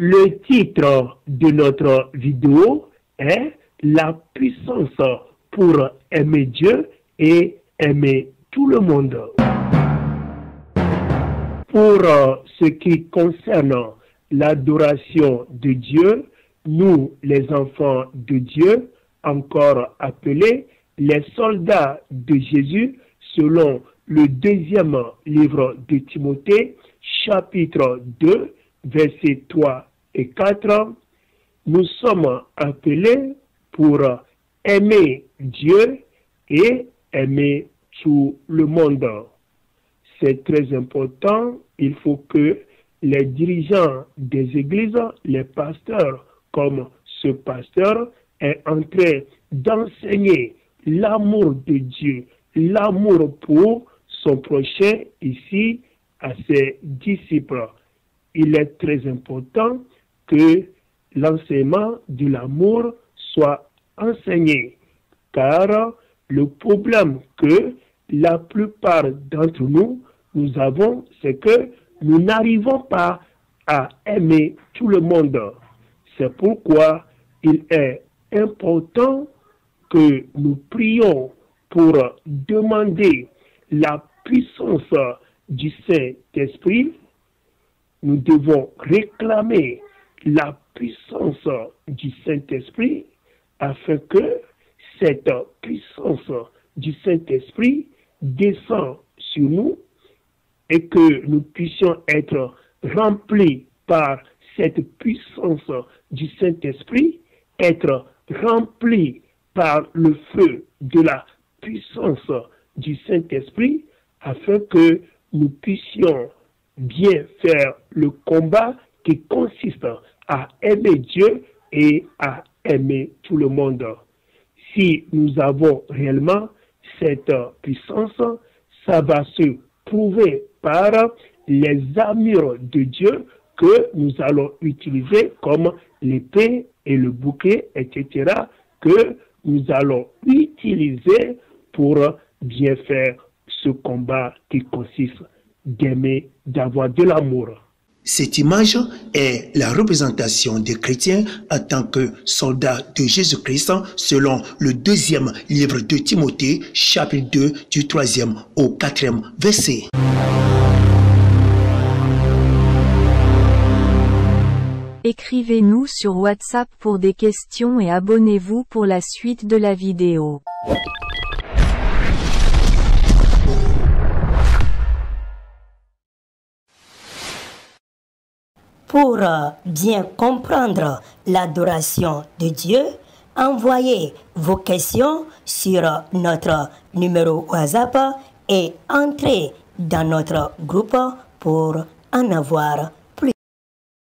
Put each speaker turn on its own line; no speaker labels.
Le titre de notre vidéo est La puissance pour aimer Dieu et aimer tout le monde. Pour ce qui concerne l'adoration de Dieu, nous, les enfants de Dieu, encore appelés les soldats de Jésus, selon le deuxième livre de Timothée, chapitre 2, versets 3 et 4, nous sommes appelés pour aimer Dieu et aimer tout le monde. C'est très important, il faut que les dirigeants des églises, les pasteurs comme ce pasteur, est en train d'enseigner l'amour de Dieu, l'amour pour son prochain ici à ses disciples. Il est très important que l'enseignement de l'amour soit enseigné, car le problème que la plupart d'entre nous avons, c'est que nous n'arrivons pas à aimer tout le monde. C'est pourquoi il est important que nous prions pour demander la puissance du Saint-Esprit. Nous devons réclamer la puissance du Saint-Esprit afin que cette puissance du Saint-Esprit descende sur nous et que nous puissions être remplis par cette puissance du Saint-Esprit, être remplis par le feu de la puissance du Saint-Esprit, afin que nous puissions bien faire le combat qui consiste à aimer Dieu et à aimer tout le monde. Si nous avons réellement cette puissance, ça va se prouver par les armures de Dieu que nous allons utiliser comme l'épée et le bouclier, etc., que nous allons utiliser pour bien faire ce combat qui consiste d'aimer, d'avoir de l'amour.
Cette image est la représentation des chrétiens en tant que soldats de Jésus-Christ selon le deuxième livre de Timothée, chapitre 2, du 3e au 4e verset.
Écrivez-nous sur WhatsApp pour des questions et abonnez-vous pour la suite de la vidéo.
Pour bien comprendre l'adoration de Dieu, envoyez vos questions sur notre numéro WhatsApp et entrez dans notre groupe pour en avoir